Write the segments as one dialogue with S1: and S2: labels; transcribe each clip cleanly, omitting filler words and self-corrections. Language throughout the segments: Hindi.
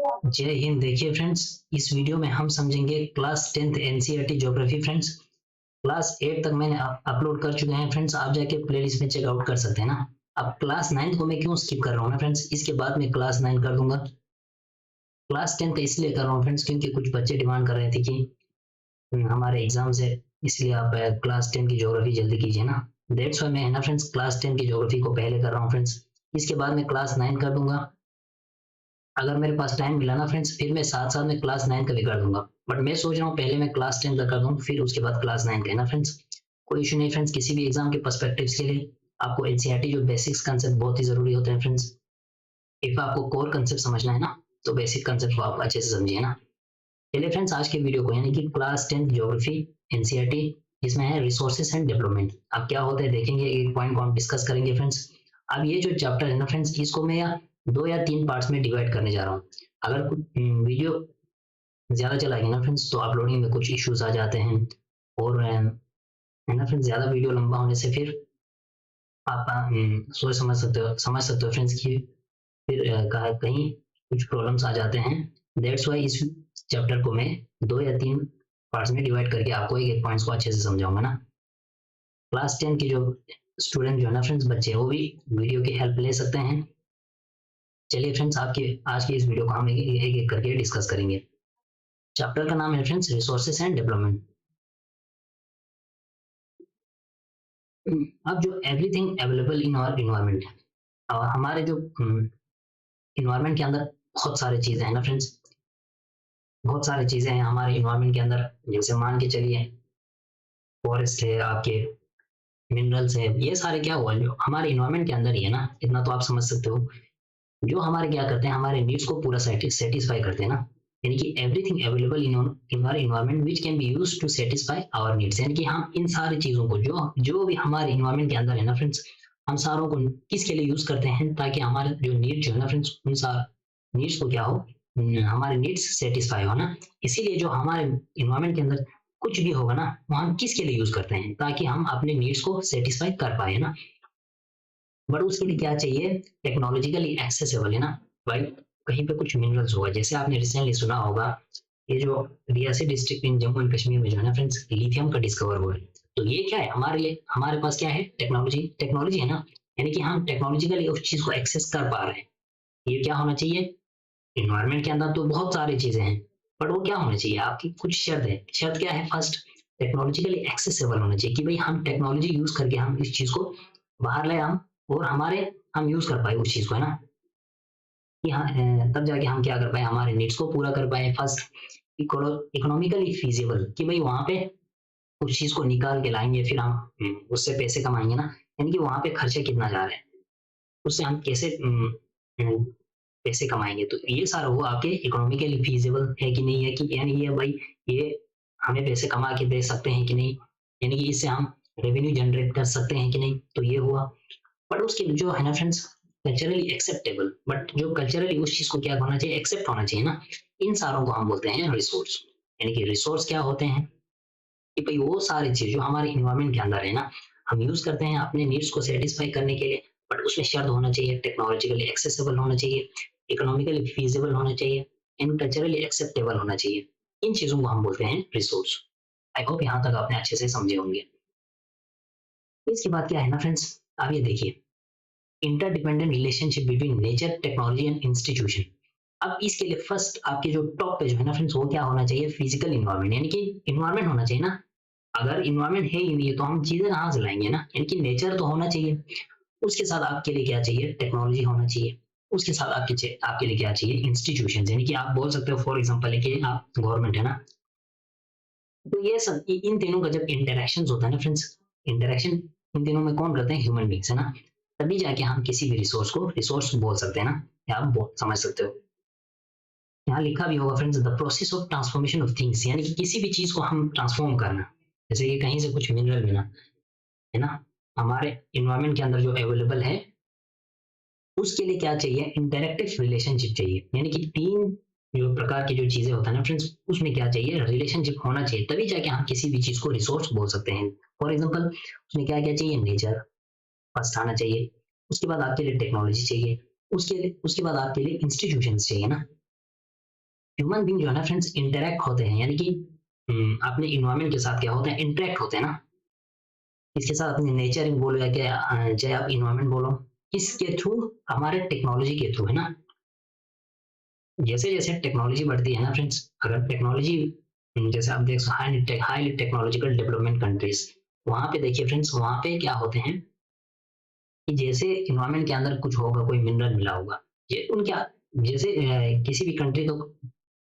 S1: जय हिंद। देखिए फ्रेंड्स, इस वीडियो में हम समझेंगे class 10th NCERT geography. Friends, class 8 तक मैंने अपलोड कर चुके हैं। फ्रेंड्स, आप जाके प्लेलिस्ट में चेकआउट कर सकते हैं ना। अब क्लास 9 को मैं क्यों स्किप कर रहा हूँ ना फ्रेंड्स, इसके बाद मैं क्लास 9 कर दूंगा। क्लास 10 इसलिए कर रहा हूँ फ्रेंड्स, क्योंकि कुछ बच्चे डिमांड कर रहे थे कि हमारे एग्जाम्स है, इसलिए आप क्लास 10 की ज्योग्राफी जल्दी कीजिए ना। दैट्स वाई मैं है ना फ्रेंड्स, क्लास 10 की ज्योग्राफी को पहले कर रहा हूँ फ्रेंड्स। इसके बाद मैं क्लास 9 कर दूंगा। अगर मेरे पास टाइम मिला ना फ्रेंड्स, फिर मैं साथ साथ में क्लास 9 का भी कर दूंगा। बट मैं सोच रहा हूँ पहले मैं क्लास 10 का कर दूँ, फिर उसके बाद क्लास 9 का, है ना फ्रेंड्स। कोई इशू नहीं फ्रेंड्स, किसी भी एग्जाम के पर्सपेक्टिव के लिए आपको एनसीईआरटी जो बेसिक्स कंसेप्ट बहुत ही जरूरी होते हैं फ्रेंड्स। इफ आपको कोर कंसेप्ट समझना है ना, तो बेसिक कंसेप्ट को आप अच्छे से समझिए ना। चलिए फ्रेंड्स, आज के वीडियो को यानी कि क्लास 10 ज्योग्राफी एनसीईआरटी, जिसमें है रिसोर्सेस एंड डेवलपमेंट, अब क्या होता है देखेंगे, एक पॉइंट को हम डिस्कस करेंगे फ्रेंड्स। अब ये जो चैप्टर है ना फ्रेंड्स, इसको मैं या 2 या 3 पार्ट्स में डिवाइड करने जा रहा हूँ। अगर वीडियो ज्यादा चलाएंगे ना फ्रेंड्स, तो अपलोडिंग में कुछ इश्यूज आ जाते हैं। और है ना फ्रेंड्स, ज्यादा वीडियो लंबा होने से फिर आप सोच समझ सकते हो फ्रेंड्स कि फिर कहीं कुछ प्रॉब्लम्स आ जाते हैं। दैट्स वाई इस चैप्टर को मैं 2 या 3 पार्ट्स में डिवाइड करके आपको एक एक पॉइंट्स को अच्छे से समझाऊंगा ना। क्लास 10 की जो स्टूडेंट जो है ना फ्रेंड्स, बच्चे हैं, वो भी वीडियो की हेल्प ले सकते हैं। चलिए फ्रेंड्स, आपके आज की इस वीडियो को हम एक एक करके डिस्कस करेंगे। चैप्टर का नाम है फ्रेंड्स रिसोर्सेस एंड डेवलपमेंट। अब जो everything available in our environment, हमारे जो इन्वायरमेंट के अंदर बहुत सारी चीजें हैं ना फ्रेंड्स, बहुत सारी चीजें हैं हमारे इन्वायरमेंट के अंदर। जैसे मान के चलिए, फॉरेस्ट है, आपके मिनरल्स है, ये सारे क्या हुआ जो हमारे इन्वायरमेंट के अंदर ही है ना, इतना तो आप समझ सकते हो। जो हमारे क्या करते हैं, हमारे नीड्स को पूरा सेटिस्फाई करते हैं ना। यानी कि everything available in our environment which can be used to satisfy our needs, यानी कि हम इन सारी चीजों को जो जो भी हमारे इन्वायरमेंट के अंदर है ना फ्रेंड्स, हम सारों को किसके लिए यूज करते हैं, ताकि हमारे जो नीड जो है ना फ्रेंड्स, उन सारे नीड्स को क्या हो, हमारे नीड्स सेटिस्फाई हो ना। इसीलिए जो हमारे इन्वायरमेंट के अंदर कुछ भी होगा ना, वो हम किसके लिए यूज करते हैं, ताकि हम अपने नीड्स को सेटिस्फाई कर पाए ना। बट उसके लिए क्या चाहिए, टेक्नोलॉजिकली एक्सेसिबल, है ना भाई। कहीं पे कुछ मिनरल्स होगा, जैसे आपने रिसेंटली सुना होगा, ये जो Reasi district in Jammu and Kashmir में जो है ना फ्रेंड्स, लिथियम का डिस्कवर हुआ है। तो ये क्या है हमारे लिए, हमारे पास क्या है, टेक्नोलॉजी टेक्नोलॉजी है ना। यानी कि हम टेक्नोलॉजिकली उस चीज को एक्सेस कर पा रहे हैं। ये क्या होना चाहिए, इन्वायरमेंट के अंदर तो बहुत सारी चीजें हैं, बट वो क्या होना चाहिए, आपकी कुछ शर्त है। शर्त क्या है, फर्स्ट टेक्नोलॉजिकली एक्सेसिबल होना चाहिए, कि भाई हम टेक्नोलॉजी यूज करके हम इस चीज को बाहर ले हम, और हमारे हम यूज कर पाए उस चीज को, है ना। कि हाँ, तब जाके हम क्या कर पाए, हमारे नीड्स को पूरा कर पाए। फर्स्ट, इकोनॉमिकली फीजिबल, कि भाई वहां पे उस चीज को निकाल के लाएंगे, फिर हम उससे पैसे कमाएंगे ना। यानी कि वहां पे खर्चा कितना जा रहा है, उससे हम कैसे पैसे कमाएंगे। तो ये सारा हुआ आपके इकोनॉमिकली फीजिबल है कि नहीं है, कि यानी ये भाई, ये हमें पैसे कमा के दे सकते हैं कि नहीं, यानी कि इससे हम रेवेन्यू जनरेट कर सकते हैं कि नहीं। तो ये हुआ। बट उसके जो है ना फ्रेंड्स, कल्चरली एक्सेप्टेबल, बट जो कल्चरली उस चीज को क्या होना चाहिए, एक्सेप्ट होना चाहिए ना। इन सारों को हम बोलते हैं रिसोर्स। यानी कि रिसोर्स क्या होते हैं, कि भाई वो सारी चीज जो हमारे इन्वायरमेंट के अंदर है ना, हम यूज करते हैं अपने नीड्स को सेटिस्फाई करने के लिए। बट उसमें शर्त होना चाहिए, टेक्नोलॉजिकली एक्सेसिबल होना चाहिए, इकोनॉमिकली फीजिबल होना चाहिए, एंड कल्चरली एक्सेप्टेबल होना चाहिए। इन चीजों को हम बोलते हैं रिसोर्स। आई होप यहाँ तक आपने अच्छे से समझे होंगे। इसके बाद क्या है ना फ्रेंड्स, अब ये देखिए, interdependent relationship between nature, technology and institution. अब इसके लिए फर्स्ट आपके जो टॉप पे जो है ना फ्रेंड्स, वो क्या होना चाहिए, फिजिकल इन्वायरमेंट, यानी कि इन्वायरमेंट होना चाहिए ना। अगर इन्वायरमेंट है ही नहीं है, तो हम चीजें कहाँ से लाएंगे ना। यानी कि नेचर तो होना चाहिए, उसके साथ आपके लिए क्या चाहिए, टेक्नोलॉजी होना चाहिए, उसके साथ आपके लिए क्या चाहिए, इंस्टीट्यूशन। यानी कि आप बोल सकते हो फॉर एग्जाम्पल है कि आप गवर्नमेंट है ना। तो ये सब इन तीनों का जब इंटरेक्शन होता है ना फ्रेंड्स, इंटरेक्शन इन तीनों में कौन करते हैं, ह्यूमन बींग्स, है ना। तभी जाके हम किसी भी रिसोर्स को रिसोर्स बोल सकते हैं ना, या आप समझ सकते हो। यहाँ लिखा भी होगा friends, the process of transformation of things, यानी कि किसी भी चीज को हम ट्रांसफॉर्म करना। जैसे कि कहीं से कुछ मिनरल मिला, है ना, हमारे इन्वायरमेंट के अंदर जो अवेलेबल है, उसके लिए क्या चाहिए, इंटरेक्टिव रिलेशनशिप चाहिए। यानी कि 3 जो प्रकार की जो चीजें होता है ना फ्रेंड्स, उसमें क्या चाहिए, रिलेशनशिप होना चाहिए, तभी जाके हम किसी भी चीज को रिसोर्स बोल सकते हैं। फॉर एग्जाम्पल, उसमें क्या क्या चाहिए, नेचर फर्स्ट आना चाहिए, उसके बाद आपके लिए टेक्नोलॉजी चाहिए, उसके बाद आपके लिए इंस्टीट्यूशन चाहिए ना। ह्यूमन बींग जो है ना फ्रेंड्स इंटरेक्ट होते हैं, यानी कि अपने इन्वायरमेंट के साथ क्या होता है, इंटरेक्ट होते हैं ना, इसके साथ अपने नेचर बोलो या क्या चाहे आप इन्वायरमेंट बोलो, किसके थ्रू, हमारे टेक्नोलॉजी के थ्रू, है ना। जैसे जैसे टेक्नोलॉजी बढ़ती है ना फ्रेंड्स, अगर टेक्नोलॉजी जैसे आप देख हाईली टेक्नोलॉजिकल डेवलपमेंट कंट्रीज, वहां पे देखिए फ्रेंड्स, वहां पे क्या होते हैं कि जैसे इन्वायरमेंट के अंदर कुछ होगा, कोई मिनरल मिला होगा, ये उनके जैसे किसी भी कंट्री को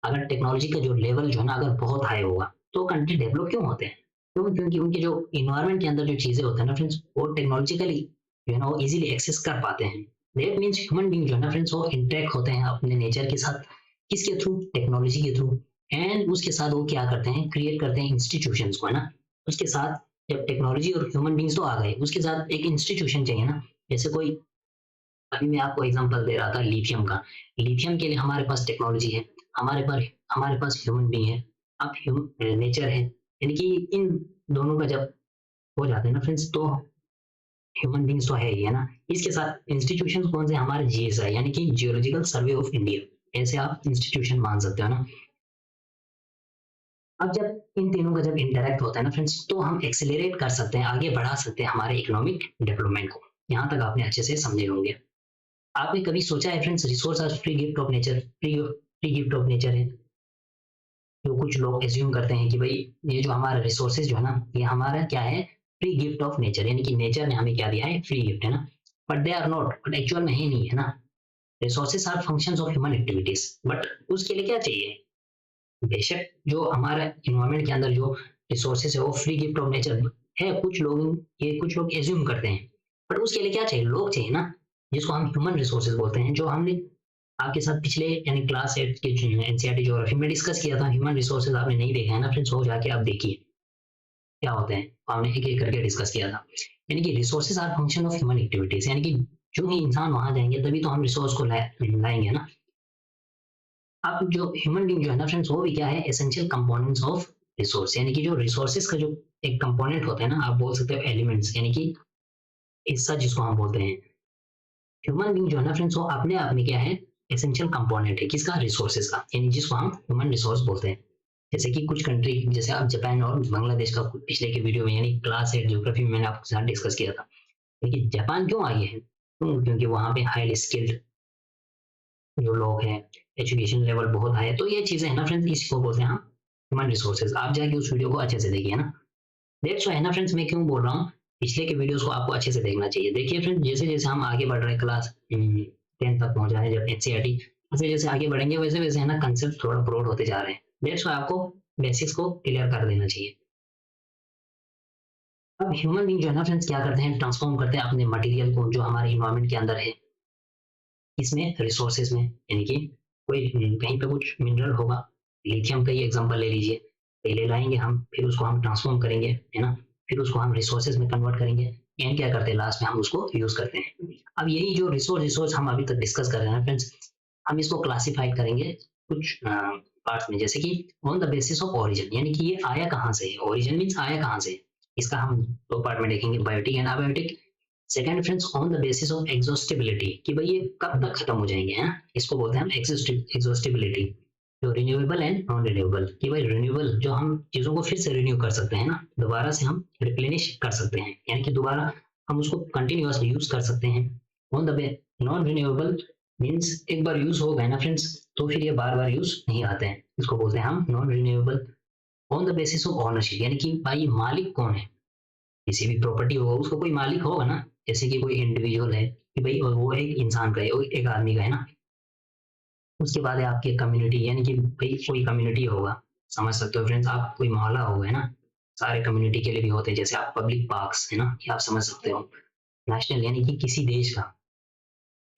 S1: अगर टेक्नोलॉजी का जो लेवल जो है ना अगर बहुत हाई होगा तो कंट्री डेवलप क्यों होते हैं, क्यों, क्योंकि उनके जो इन्वायरमेंट के अंदर जो चीजें होते हैं ना फ्रेंड्स, वो टेक्नोलॉजिकली जो है ना वो इजीली एक्सेस कर पाते हैं। दैट मीन्स ह्यूमन बींग जो है ना फ्रेंड्स वो इंटरेक्ट होते हैं अपने नेचर के साथ, किसके थ्रू, टेक्नोलॉजी के थ्रू। एंड उसके साथ वो क्या करते हैं, क्रिएट करते हैं इंस्टीट्यूशंस को, है ना। उसके साथ जब टेक्नोलॉजी और ह्यूमन बींग्स तो आ गए, उसके साथ एक इंस्टीट्यूशन चाहिए ना। जैसे कोई, अभी मैं आपको एग्जांपल दे रहा था लिथियम का, लिथियम के लिए हमारे पास टेक्नोलॉजी है, हमारे पास ह्यूमन बीइंग है, अब नेचर है, यानी कि इन दोनों का जब हो जाते हैं ना फ्रेंड्स, तो ह्यूमन बींग्स तो है ही, है ना। इसके साथ इंस्टीट्यूशन कौन से, हमारे जीएसआई यानी कि जियोलॉजिकल सर्वे ऑफ इंडिया, ऐसे आप इंस्टीट्यूशन मान सकते हो ना। अब जब इन तीनों का जब इंटरेक्ट होता है ना फ्रेंड्स, तो हम एक्सेलरेट कर सकते हैं, आगे बढ़ा सकते हैं हमारे इकोनॉमिक डेवलपमेंट को। यहाँ तक आपने अच्छे से समझे होंगे। आपने कभी सोचा है friends, resource are free gift of nature, free gift of nature है, जो कुछ लोग एज्यूम करते हैं कि भाई ये जो हमारा रिसोर्सेज जो है ना, ये हमारा क्या है, फ्री गिफ्ट ऑफ नेचर, यानी कि नेचर ने हमें क्या दिया है, फ्री गिफ्ट, है ना। But they are not, but actual में है नहीं, है ना। Resources are functions of human activities, but उसके लिए क्या चाहिए, बेशक जो हमारा इन्वायरमेंट के अंदर जो रिसोर्सेज है वो फ्री गिफ्ट ऑफ नेचर है, कुछ लोग एज्यूम करते हैं, बट उसके लिए क्या चाहिए, लोग चाहिए ना, जिसको हम ह्यूमन रिसोर्सेज बोलते हैं, जो हमने आपके साथ पिछले यानी क्लास 8 के एनसीईआरटी ज्योग्राफी में डिस्कस किया था। ह्यूमन रिसोर्सेज आपने नहीं देखा है ना फ्रेंड्स, हो जाके आप देखिए क्या होते हैं, हमने एक एक करके डिस्कस किया था। यानी कि resources are function of human activities, यानी कि जो ही इंसान वहां जाएंगे तभी तो हम रिसोर्स को लाएंगे ना। अब जो ह्यूमन बींग जो है ना फ्रेंड्स, वो भी क्या है, एसेंशियल कंपोनेंट्स ऑफ रिसोर्स, यानी कि जो रिसोर्सेज का जो एक कंपोनेंट होता है ना, आप बोल सकते हो एलिमेंट्स, यानी कि हिस्सा जिसको हम बोलते हैं। ह्यूमन बींग जो है ना फ्रेंड्स, वो अपने आप में क्या है, एसेंशियल कंपोनेंट है, किसका, रिसोर्सेज का, यानी जिसको हम ह्यूमन रिसोर्स बोलते हैं। जैसे कि कुछ कंट्री, जैसे आप जापान और बांग्लादेश का पिछले के वीडियो में यानी क्लास 8 ज्योग्राफी में मैंने आपके साथ डिस्कस किया था। देखिए जापान क्यों आगे है, क्योंकि वहां पे हाईली स्किल्ड जो लोग हैं, एजुकेशन लेवल बहुत हाई है, तो ये चीजें है ना फ्रेंड्स, इसको बोलते हैं हम ह्यूमन रिसोर्सेज। आप जाके उस वीडियो को अच्छे से देखिए ना। दैट्स व्हाई है ना फ्रेंड्स, मैं क्यों बोल रहा हूँ, पिछले के वीडियोस को आपको अच्छे से देखना चाहिए। देखिए फ्रेंड्स, जैसे जैसे हम आगे बढ़ रहे हैं, क्लास 10 तक पहुंच रहे हैं जब एनसीईआरटी, जैसे जैसे आगे बढ़ेंगे वैसे वैसे है ना कंसेप्ट थोड़ा ब्रॉड होते जा रहे हैं। दैट्स व्हाई आपको बेसिक्स को क्लियर कर देना चाहिए। अब ह्यूमन बींग जो है ना फ्रेंड्स क्या करते हैं, ट्रांसफॉर्म करते हैं अपने मटेरियल को जो हमारे इन्वायरमेंट के अंदर है, इसमें रिसोर्सेज में, यानी कि कोई कहीं पे कुछ मिनरल होगा, लिथियम का ही एग्जांपल ले लीजिए, पहले लाएंगे हम, फिर उसको हम ट्रांसफॉर्म करेंगे, है ना, फिर उसको हम रिसोर्सेज में कन्वर्ट करेंगे, एंड क्या करते हैं, लास्ट में हम उसको यूज करते हैं। अब यही जो रिसोर्स हम अभी तक डिस्कस कर रहे हैं फ्रेंड्स, हम इसको क्लासिफाइड करेंगे कुछ पार्ट्स में, जैसे कि on the basis of origin, यानी कि ये आया कहाँ से है, ओरिजिन मीन्स आया कहाँ से, इसका हम दो पार्ट में देखेंगे, biotic and abiotic. Second friends, on the basis of exhaustibility, कि भाई ये कब तक खत्म हो जाएंगे, हैं, इसको बोलते हैं हम एग्जॉस्टिबिलिटी। जो रिन्यूएबल एंड नॉन रिन्यूएबल, कि भाई रिन्यूएबल जो हम चीजों को फिर से रिन्यू कर सकते हैं ना, दोबारा से हम रिप्लेनिश कर सकते हैं, यानी कि दोबारा हम उसको कंटिन्यूअसली यूज कर सकते हैं। On the non renewable means एक बार यूज हो गए ना फ्रेंड्स, तो फिर ये बार बार यूज नहीं आते हैं, इसको बोलते हैं हम non renewable. On the basis of ownership, यानी कि भाई मालिक कौन है, किसी भी प्रॉपर्टी होगा उसको कोई मालिक होगा ना, जैसे कि कोई इंडिविजुअल है कि भाई वो एक इंसान का है, वो एक आदमी का है ना। उसके बाद है आपकी कम्युनिटी, यानी कि भाई कोई कम्युनिटी होगा, समझ सकते हो फ्रेंड्स, आप कोई मोहल्ला होगा, है ना, सारे कम्युनिटी के लिए भी होते हैं, जैसे आप पब्लिक पार्क्स, है ना, ये आप समझ सकते हो। नेशनल, यानी कि किसी देश का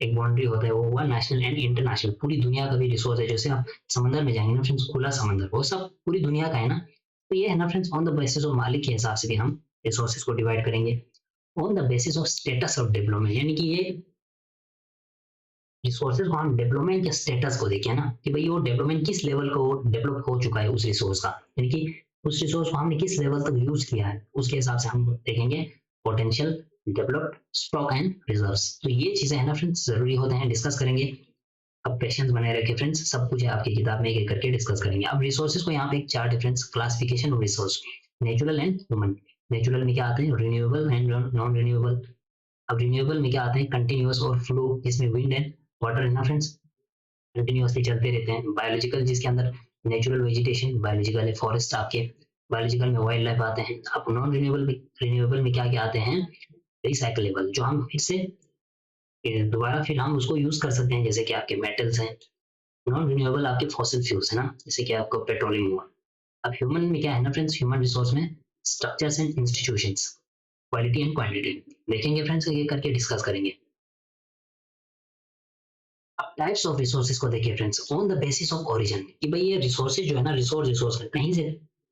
S1: एक बाउंड्री होता है, वो हुआ नेशनल एंड इंटरनेशनल, पूरी दुनिया का भी रिसोर्स है, जैसे आप समंदर में जाएंगे ना फ्रेंड्स, खुला समंदर, वो सब पूरी दुनिया का है ना। तो ये है ना friends, on the basis of मालिक के हिसाब से भी हम रिसोर्सेज को डिवाइड करेंगे। On the basis of status of development, यानी कि ये रिसोर्सेज को हम डेवलपमेंट के स्टेटस को देखें ना, कि भाई वो डेवलपमेंट किस लेवल को डेवलप हो चुका है उस रिसोर्स का, यानी कि उस रिसोर्स को हमने किस लेवल तक यूज किया है, उसके हिसाब से हम देखेंगे potential, developed, stock and reserves. तो ये चीजें है ना फ्रेंड्स जरूरी होते हैं, डिस्कस करेंगे। अब पेशेंस बने रखे फ्रेंड्स, सब कुछ है आपकी किताब में, एक एक करके डिस्कस करेंगे। अब रिसोर्सेज को यहाँ पे एक चार्ट है friends, classification of resource, natural and human. Natural में क्या आते हैं, रिन्यूएबल एंड नॉन रिन्यूएबल। अब रिन्यूएबल में क्या आते हैं, कंटिन्यूअस और फ्लो, जिसमें विंड एंड वाटर है ना फ्रेंड्स, कंटिन्यूअसली चलते रहते हैं। बायोलॉजिकल, जिसके अंदर नेचुरल वेजिटेशन, बायोलॉजिकल है फॉरेस्ट आपके, बायोलॉजिकल में वाइल्ड लाइफ आते हैं। अब नॉन रिन्यूएबल में क्या क्या आते हैं, रिसाइकलेबल, जो हम फिर से दोबारा फिर हम उसको यूज कर सकते हैं, जैसे कि आपके मेटल्स हैं। नॉन रिन्यूएबल आपके फॉसिल फ्यूल्स है ना, जैसे कि आपको पेट्रोलियम हुआ। अब ह्यूमन में क्या है ना फ्रेंड्स, ह्यूमन रिसोर्स में structures and institutions, quality and quantity देखेंगे फ्रेंड्स, ये करके डिस्कस करेंगे। अब टाइप्स ऑफ रिसोर्सेज को देखिए friends, on the basis of origin, कि भाई ये रिसोर्सेज जो है ना, रिसोर्स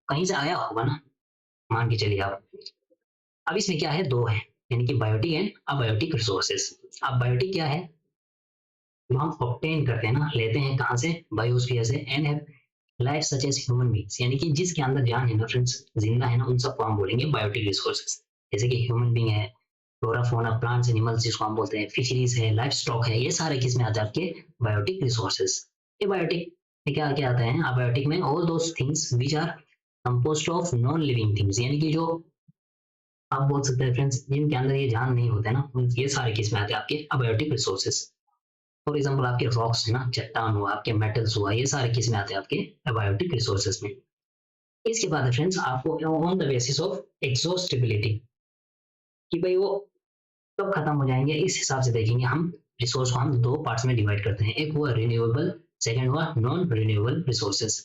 S1: कहीं से आया होगा ना, मान के चलिए आप। अब इसमें क्या है, दो है, यानी कि बायोटिक एंड अबायोटिक रिसोर्सेज। अब बायोटिक क्या है, जो हम ऑब्टेन करते हैं ना, लेते हैं कहाँ से, बायोस्फीयर से, and have life such as human beings, यानी कि जिसके अंदर जान है ना फ्रेंड्स, जिंदा है ना, उन सबको हम बोलेंगे बायोटिक रिसोर्सेज। जैसे कि ह्यूमन बींग है, फ्लोरा फोना, प्लांट्स एनिमल्स जिसको हम बोलते हैं, फिशरीज है, लाइफ स्टॉक है, ये सारे किस में आते हैं, आपके बायोटिक रिसोर्सेज। ये बायोटिक में क्या क्या आता है, अबायोटिक में all those things which are composed of non living things, यानी कि जो आप बोल सकते हैं फ्रेंड्स, जिनके अंदर ये जान नहीं होता है ना, ये सारे किस में आते हैं, आपके अबायोटिक रिसोर्सेज। फॉर एग्जाम्पल आपके रॉक्स है ना, चट्टान हुआ, आपके मेटल्स हुआ, ये सारे किस में आते हैं, आपके अबायोटिक रिसोर्सेज में। इसके बाद फ्रेंड्स आपको ऑन द बेसिस ऑफ एक्सॉस्टिबिलिटी, कि भाई वो कब खत्म हो जाएंगे, इस हिसाब से देखेंगे हम। रिसोर्स को हम दो पार्ट्स में डिवाइड करते हैं, एक हुआ रिन्यूएबल, सेकंड हुआ नॉन रिन्यूएबल रिसोर्सेज।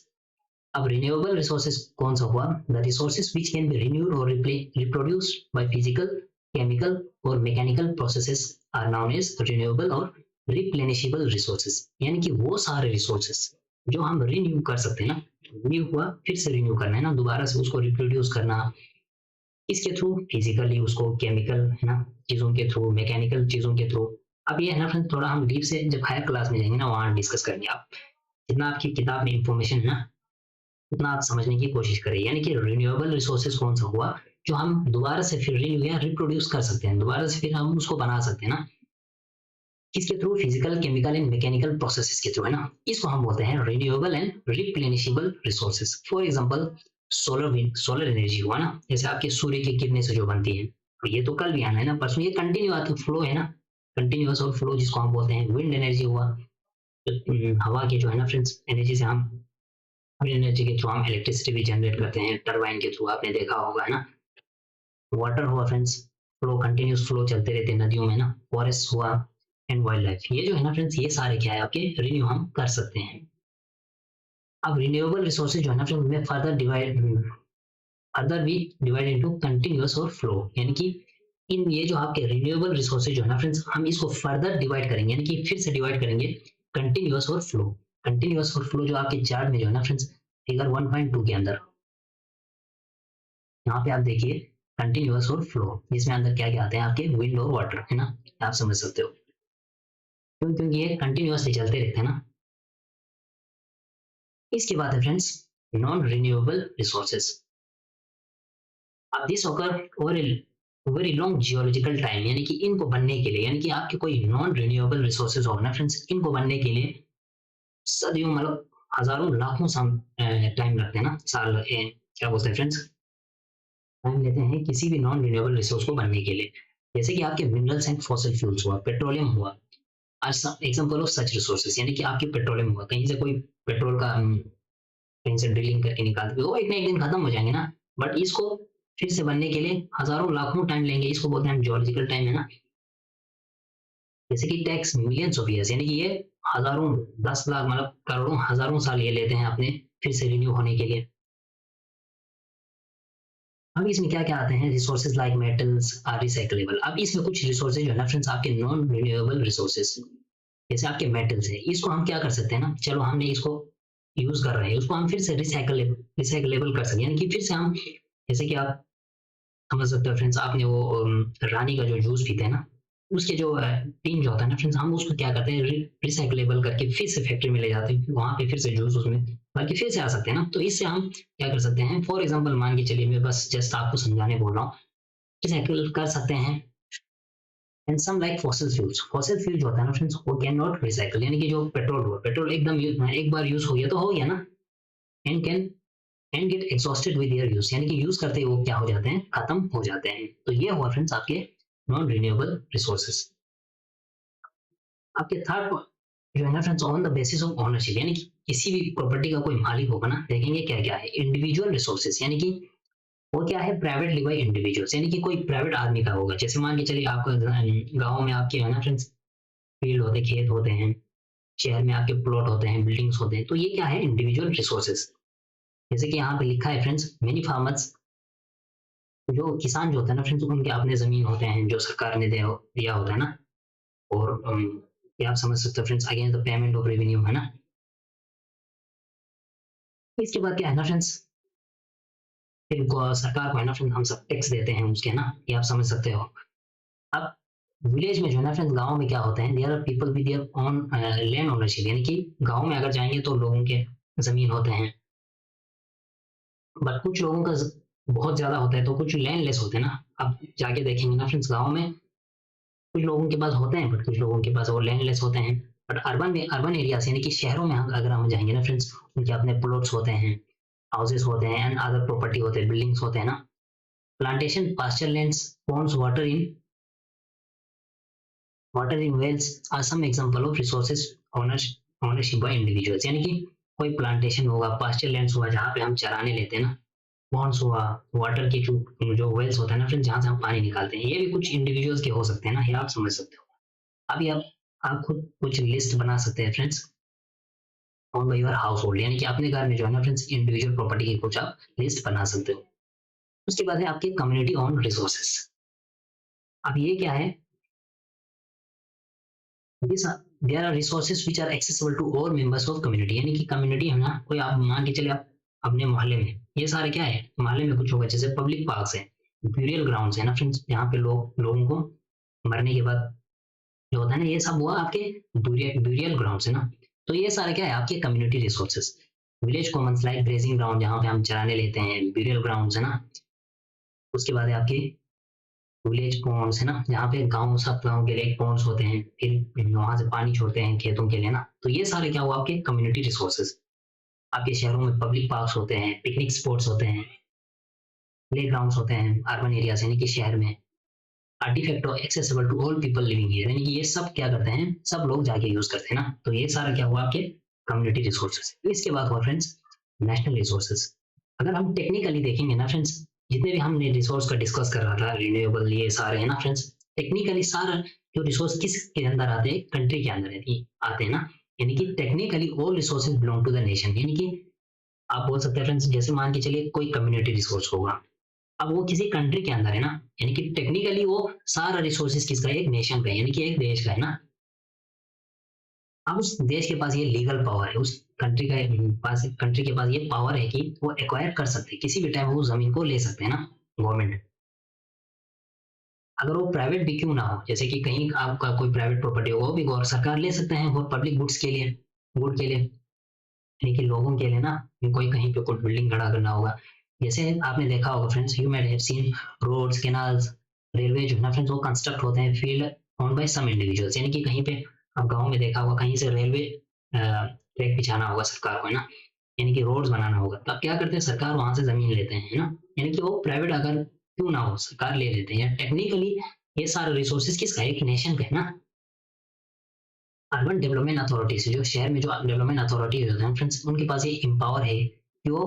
S1: अब रिन्यूएबल रिसोर्सेज कौन सा हुआ, the resources which can be renewed और रिप्रोड्यूस्ड बाय फिजिकल, केमिकल और mechanical processes are known as renewable और रिप्लेनिशेबल रिसोर्सेज, यानी कि वो सारे रिसोर्सेज जो हम रिन्यू कर सकते हैं ना, रिन्यू हुआ फिर से रिन्यू करना है ना, दोबारा से उसको रिप्रोड्यूस करना, इसके थ्रू, फिजिकली उसको, केमिकल है ना चीजों के थ्रू, मैकेनिकल चीजों के थ्रू। अब ये है ना फ्रेंड, थोड़ा हम डीप से जब हायर क्लास में जाएंगे ना, वहां डिस्कस करेंगे। आप जितना आपकी किताब में इंफॉर्मेशन है ना, उतना आप समझने की कोशिश करें। यानी कि रिन्यूएबल रिसोर्सेज कौन सा हुआ, जो हम दोबारा से फिर रिन्यू या रिप्रोड्यूस कर सकते हैं, दोबारा से फिर हम उसको बना सकते हैं ना, किसके through, physical, chemical and mechanical processes के थ्रू है ना। इसको हम बोलते हैं renewable and replenishable resources. For example solar energy हुआ ना, जैसे आपके सूर्य की किरणें से जो बनती है, तो ये तो कल भी आना है ना, परसों, ये कंटिन्यू आती फ्लो है ना, कंटिन्यूअस और फ्लो जिसको हम बोलते हैं। विंड एनर्जी हुआ, तो हवा के जो है ना फ्रेंड्स, एनर्जी से हम, विंड एनर्जी के थ्रू हम इलेक्ट्रिसिटी भी जनरेट करते हैं, टरबाइन के थ्रू, आपने देखा होगा है ना। वाटर हुआ फ्रेंड्स, फ्लो, कंटिन्यूस फ्लो चलते रहते हैं नदियों में ना। फॉरेस्ट हुआ एंड वाइल्ड लाइफ, ये जो है ना फ्रेंड्स, ये सारे क्या है आपके, रिन्यू हम कर सकते हैं। अब रिन्यूएबल रिसोर्सेज जो है ना फ्रेंड्स, में फर्दर भी डिवाइड इनटू कंटिन्यूअस और फ्लो, यानी कि इन ये जो आपके रिन्यूएबल रिसोर्सेज जो है ना फ्रेंड्स, हम इसको फर्दर डिवाइड करेंगे, यानी कि फिर से डिवाइड करेंगे कंटिन्यूअस और फ्लो। कंटिन्यूअस और फ्लो जो आपके चार्ट में जो है ना फ्रेंड्स, फिगर 1.2 के अंदर, यहाँ पे आप देखिए कंटिन्यूअस और फ्लो, जिसमें अंदर क्या क्या आते हैं, आपके विंड और वाटर है ना, आप समझ सकते हो, क्योंकि ये कंटिन्यूअसली चलते रहते हैं ना। इसके बाद है फ्रेंड्स नॉन रिन्यूएबल रिसोर्सेज। अब this occur over very long geological time, यानी कि इनको बनने के लिए, यानी कि आपके कोई नॉन रिन्यूएबल रिसोर्सेज हो ना फ्रेंड्स, इनको बनने के लिए सदियों, मतलब हजारों लाखों टाइम लगते हैं ना, साल, क्या बोलते हैं फ्रेंड्स, टाइम लेते हैं किसी भी नॉन रिन्यूएबल रिसोर्स को बनने के लिए। जैसे कि आपके मिनरल्स एंड फॉसिल फ्यूल्स हुआ, पेट्रोलियम हुआ, एग्जाम्पल ऑफ सच रिसोर्सेज, यानी कि आपके पेट्रोलियम हुआ, कहीं से कोई पेट्रोल का कहीं से ड्रिलिंग करके निकालते, वो एक ना एक दिन खत्म हो जाएंगे ना, बट इसको फिर से बनने के लिए हजारों लाखों टाइम लेंगे, इसको बोलते हैं जियोलॉजिकल टाइम है ना। जैसे कि टैक्स मिलियंस ऑफ ईयर्स, यानी कि ये हजारों, 10 लाख, मतलब करोड़ों, हजारों साल ये लेते हैं अपने फिर से रिन्यू होने के लिए। अब इसमें क्या क्या आते हैं, resources like metals are recyclable. अब इसमें कुछ रिसोर्सेज जो है ना फ्रेंड्स, आपके नॉन रिन्यूएबल रिसोर्सेज, जैसे आपके मेटल्स है, इसको हम क्या कर सकते हैं ना, चलो हमने इसको यूज कर रहे हैं, उसको हम फिर से रिसाइकलेबल कर सकते हैं, यानी कि फिर से हम, जैसे कि आप समझ सकते हो फ्रेंड्स, आपने वो रानी का जो जूस पीते हैं ना, उसके जो टीन जो होता है ना फ्रेंड्स, हम उसको क्या करते हैं, रिसाइकलेबल करके फिर से फैक्ट्री में ले जाते हैं, वहां पे फिर से जूस उसमें बल्कि फिर से आ सकते हैं ना। तो इससे हम क्या कर सकते हैं, फॉर एग्जाम्पल मान के चलिए, मैं बस जस्ट आपको समझाने बोल रहा हूँ, रिसाइकिल कर सकते हैं and some like fossil fuel जो होता है ना फ्रेंड्स, वो कैन नॉट रिसाइकल, यानी कि जो पेट्रोल हुआ, पेट्रोल एकदम एक बार यूज हो गया तो हो गया ना, and can and get exhausted with year use, यानी कि यूज करते ही वो क्या हो जाते हैं, खत्म हो जाते हैं। तो ये हुआ फ्रेंड्स आपके नॉन रिन्यूएबल रिसोर्सेज। आपके थर्ड जो है ना friends, on the basis of ownership, यानी कि किसी भी प्रॉपर्टी का कोई मालिक होगा ना, देखेंगे क्या क्या है, इंडिविजुअल रिसोर्सेज, यानी कि वो क्या है, प्राइवेटली बाय इंडिविजुअल्स, यानी कि कोई प्राइवेट आदमी का होगा। जैसे मान के चलिए आपका गाँव में आपके है ना फ्रेंड्स, फील्ड होते, खेत होते हैं, शहर में आपके प्लॉट होते हैं, बिल्डिंग्स होते हैं, तो ये क्या है, इंडिविजुअल रिसोर्सेज। जैसे कि यहाँ पे लिखा है फ्रेंड्स, मेनी फार्मर्स, जो किसान जो होते हैं ना फ्रेंड्स, उनके अपने जमीन होते हैं जो सरकार ने दिया होता है ना, और ये आप समझ सकते हो friends, against the payment of revenue, है ना। इसके बाद क्या है ना फ्रेंड्स, फिर सरकार को है ना फ्रेंड्स, हम सब टैक्स देते हैं उसके, है ना, ये आप समझ सकते हो। अब विलेज में जो है ना फ्रेंड्स, गांव में क्या होते हैं, there are people with their own land ownership, यानी कि गांव में अगर जाएंगे तो लोगों के जमीन होते हैं, बट कुछ लोगों का बहुत ज्यादा होता है, तो कुछ लैंडलेस होते हैं ना। अब जाके देखेंगे ना फ्रेंड्स, गाँव में कुछ लोगों के पास होते हैं, बट कुछ लोगों के पास वो लैंडलेस होते हैं। बट अर्बन में, अर्बन एरियाज यानी कि शहरों में अगर हम जाएंगे ना फ्रेंड्स, उनके अपने प्लॉट्स होते हैं, हाउसेस होते हैं, एंड अदर प्रॉपर्टी होते हैं, बिल्डिंग्स होते हैं ना। Plantation, pasture lands, ponds, water in wells are some example of resources ownership by individuals, यानी कि कोई प्लांटेशन होगा, पास्चर लैंड्स हुआ जहाँ पे हम चराने लेते हैं ना, पॉन्ड्स हुआ, वाटर की जो जो वेल्स होता है ना फ्रेंड्स, जहाँ से हम पानी निकालते हैं, ये भी कुछ इंडिविजुअल्स के हो सकते हैं ना, ये आप समझ सकते हो। अभी आप खुद कुछ लिस्ट बना सकते हैं friends, on by your house hold, यानी कि अपने घर में जो है ना फ्रेंड्स, इंडिविजुअल प्रॉपर्टी की कुछ आप लिस्ट बना सकते हो। उसके बाद है आपके कम्युनिटी ऑन रिसोर्सेस। अब ये क्या है, this there are resources which are accessible to all members of community, यानी कि कम्युनिटी है ना, कोई आप मान के चलिए आप अपने मोहल्ले में, ये सारे क्या है, मोहल्ले में कुछ होगा, जैसे पब्लिक पार्क्स है, ब्यूरियल ग्राउंड्स है ना फ्रेंड्स, यहाँ पे लोगों को मरने के बाद जो होता है ना, ये सब हुआ आपके ब्यूरियल ग्राउंड्स है ना। तो ये सारे क्या है, आपके community resources. Village Commons like grazing ground, जहाँ पे हम चराने लेते हैं, ब्यूरियल ग्राउंड्स है ना। उसके बाद है आपके विलेज पॉन्ड्स है ना, जहाँ पे गाँव, सब गाँव के लिए पॉन्ड्स होते हैं, फिर वहां से पानी छोड़ते हैं खेतों के लिए ना। तो ये सारे क्या हुआ, आपके कम्युनिटी रिसोर्सेज। आपके शहरों में पब्लिक पार्क्स होते हैं, पिकनिक स्पॉट्स होते हैं, प्ले ग्राउंड्स होते हैं, अर्बन एरियाज यानी कि शहर में, are de facto accessible to all people living here, यानी कि ये सब क्या करते हैं, सब लोग जाके यूज करते हैं ना। तो ये सारा क्या हुआ, आपके कम्युनिटी रिसोर्सेज। इसके बाद हुआ फ्रेंड्स नेशनल रिसोर्सेज। अगर हम टेक्निकली देखेंगे ना फ्रेंड्स, जितने भी हमने रिसोर्स का डिस्कस कर रहा था, रिन्यूएबल ये सारे है ना फ्रेंड्स, टेक्निकली सारा जो रिसोर्स किसके अंदर आते हैं, कंट्री के अंदर आते हैं ना। यानी कि technically all resources belong to the nation, यानी कि आप बोल सकते हैं फ्रेंड्स, जैसे मान के चलिए कोई कम्युनिटी रिसोर्स होगा, अब वो किसी कंट्री के अंदर है ना, यानी कि टेक्निकली वो सारा रिसोर्सेज किसका है, एक नेशन का है, यानी कि एक देश का है ना। अब उस देश के पास ये लीगल पावर है, उस कंट्री के पास ये पावर है कि वो एक्वायर कर सकते हैं, किसी भी टाइम वो जमीन को ले सकते हैं ना, गवर्नमेंट। अगर वो प्राइवेट भी क्यों ना हो, जैसे कि कहीं आपका कोई प्राइवेट प्रॉपर्टी होगा, वो भी गौर सरकार ले सकते हैं, और पब्लिक गुड्स के लिए, गुड के लिए, यानी कि लोगों के लिए ना। कोई कहीं पे कोई बिल्डिंग खड़ा करना होगा, जैसे आपने देखा होगा friends, you might have seen roads, canals, railway जो है ना फ्रेंड्स, वो कंस्ट्रक्ट होते हैं field own by some individuals, यानी कि कहीं पे आप गांव में देखा होगा, कहीं से रेलवे ट्रैक बिछाना होगा सरकार को, है ना, यानी कि रोड्स बनाना होगा, तब क्या करते हैं, सरकार वहां से जमीन लेते हैं, है ना। यानी कि वो प्राइवेट अगर क्यों ना हो, सरकार ले लेते हैं। टेक्निकली ये सारे रिसोर्सेज किसका है, एक नेशन का है ना। अर्बन डेवलपमेंट अथॉरिटीज, जो शहर में जो डेवलपमेंट अथॉरिटी होते हैं फ्रेंड्स, उनके पास ये एम्पावर है कि वो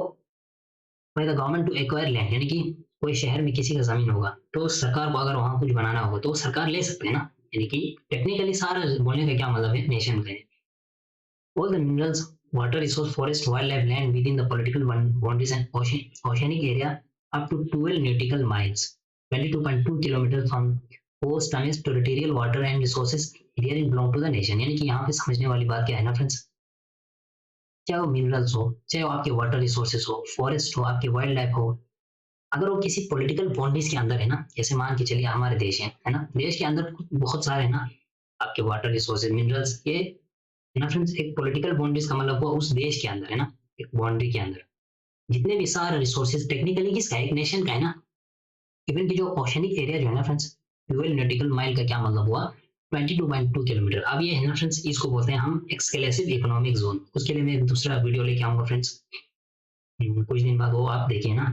S1: by the government to acquire land, यानी कि कोई शहर में किसी का जमीन होगा, तो सरकार को अगर वहां कुछ बनाना होगा तो सरकार ले सकते हैं ना। यानी कि टेक्निकली सारा बोलने का क्या मतलब है, नेशन का है। All the minerals, water resource, forest, wildlife, land within the political boundaries and oceanic area up to 12 nautical miles, 22.2 kilometers from coast tonnage territorial water and resources herein belong to the nation। यानी कि यहाँ पे समझने वाली बात क्या है ना फ्रेंड्स, चाहे वो मिनरल्स हो, चाहे वो आपके वाटर रिसोर्सेस हो, फॉरेस्ट हो, आपके वाइल्ड लाइफ हो, अगर वो किसी पॉलिटिकल बाउंड्रीज के अंदर है ना, जैसे मान के चलिए हमारे देश है ना, देश के अंदर बहुत सारे है ना आपके वाटर रिसोर्सेज, मिनरल्स, ये है ना फ्रेंड्स, एक पॉलिटिकल बाउंड्रीज का मतलब हुआ उस देश के अंदर है ना, एक बाउंड्री के अंदर जितने भी सारे रिसोर्सेज टेक्निकली किसका है, एक नेशन का है ना। इवन की जो ओशनिक एरिया जो है ना फ्रेंड्स, 12 नॉटिकल माइल का क्या मतलब हुआ, 22.2 किलोमीटर। अब ये है ना फ्रेंड्स, इसको बोलते हैं हम एक्सक्लूसिव इकोनॉमिक जोन। उसके लिए मैं एक दूसरा वीडियो लेके आऊंगा फ्रेंड्स, कुछ दिन बाद, वो आप देखिए ना।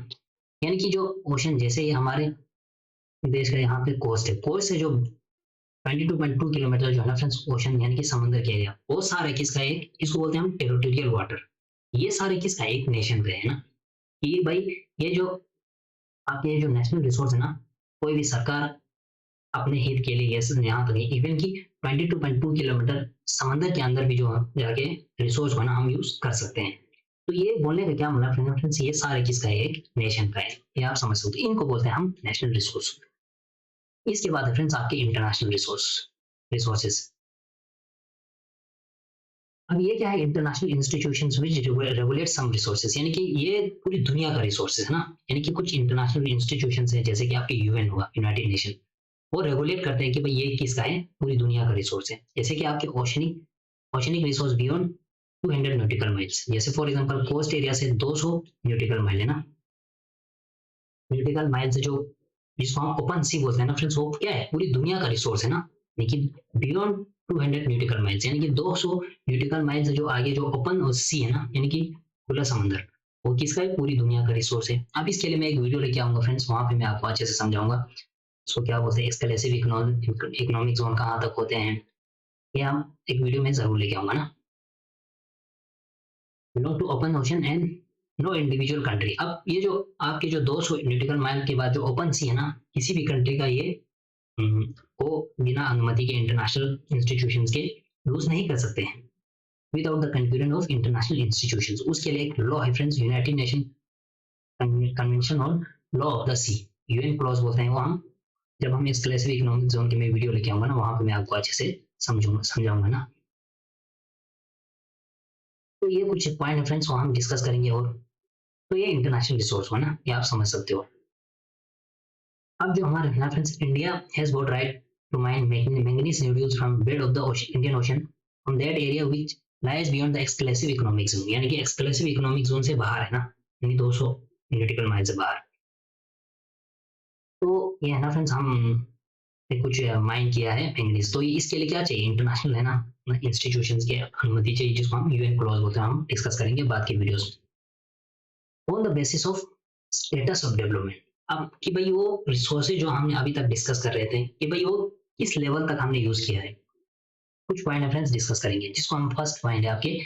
S1: यानी कि जो ओशन, जैसे ये हमारे देश का यहाँ पे कोस्ट है, कोस्ट से जो 22.2 किलोमीटर जो है ना फ्रेंड्स, ओशन यानी कि समंदर के एरिया, वो सारे किसका है, इसको बोलते हैं हम टेरिटोरियल वाटर। ये सारे किसका, एक नेशन का है ना। ये भाई, ये जो आपके जो नेशनल रिसोर्स है ना, कोई भी सरकार अपने हित के लिए ये यहाँ तक इवन की 22.2 किलोमीटर समंदर के अंदर भी जो हम जाके रिसोर्स को ना हम यूज कर सकते हैं। तो ये बोलने का क्या मतलब फ्रेंड्स, ये सारे किसका है, एक नेशन का है। ये आप समझ सकते हैं, इनको बोलते हैं हम नेशनल रिसोर्स। इसके बाद है फ्रेंड्स आपके इंटरनेशनल रिसोर्सेज। अब ये क्या है, international institutions which regulate some resources, यानी कि ये पूरी दुनिया का रिसोर्सेज है ना। यानी कि कुछ इंटरनेशनल इंस्टीट्यूशंस है, जैसे कि आपके यूएन हुआ, यूनाइटेड नेशन, वो रेगुलेट करते हैं कि भाई ये किसका है, पूरी दुनिया का रिसोर्स है। जैसे कि आपके oceanic resource beyond 200 nautical miles, जैसे फॉर एग्जांपल कोस्ट एरिया से 200 नॉटिकल माइल है ना। नॉटिकल माइल से जो, जिसको हम ओपन सी बोलते हैं ना फ्रेंड्स, वो क्या है, पूरी दुनिया का रिसोर्स है ना। लेकिन बियॉन्ड 200 नॉटिकल माइल्स, यानी कि 200 नॉटिकल माइल से जो आगे जो ओपन सी है ना, यानी कि खुला समंदर, वो किसका है, पूरी दुनिया का रिसोर्स है। अब इसके लिए मैं एक वीडियो लेके आऊंगा फ्रेंड्स, वहां पे मैं आपको अच्छे से समझाऊंगा उसको क्या बोलते हैं, एक्सक्लूसिव इकोनॉमिक जोन कहाँ तक होते हैं, ये हम एक वीडियो में जरूर लेके आऊंगा ना। Belong to open ocean and no individual country. अब ये जो आपके जो 200 नॉटिकल माइल के बाद जो ओपन सी है ना, किसी भी कंट्री का ये को बिना अनुमति के इंटरनेशनल इंस्टीट्यूशंस के यूज नहीं कर सकते हैं, without the concurrence of international institutions. उसके लिए एक लॉ है friends, United Nation convention on law of the sea, UN clause बोलते हैं वो। हम जब हम एक्सक्लूसिव इकोनॉमिक जोन की मैं वीडियो लेके आऊंगा ना, वहां पे मैं आपको अच्छे से समझाऊंगा ना। तो ये कुछ पॉइंट है फ्रेंड्स, वहां हम डिस्कस करेंगे। और तो ये इंटरनेशनल रिसोर्स हो ना, ये आप समझ सकते हो। अब जो हमारे है friends, India has got right to mine manganese nodules from bed of the Indian ocean from that area which lies beyond the exclusive economic zone, यानी कि एक्सक्लूसिव इकोनॉमिक जोन से बाहर है ना, यानी 200 नॉटिकल माइल से बाहर। तो ये है ना फ्रेंड्स, हम कुछ माइन किया है मैंगनीज। तो इसके लिए क्या चाहिए, इंटरनेशनल है ना इंस्टीट्यूशंस के अनुमति चाहिए, जिसको हम यूएन क्लॉज बोलते हैं। हम डिस्कस करेंगे बाद के videos on the basis of status of development. अब कि भाई वो रिसोर्सेज जो हमने अभी तक डिस्कस कर रहे थे, कि भाई वो किस लेवल तक हमने यूज किया है, कुछ पॉइंट फ्रेंड्स डिस्कस करेंगे। जिसको हम फर्स्ट पॉइंट है आपके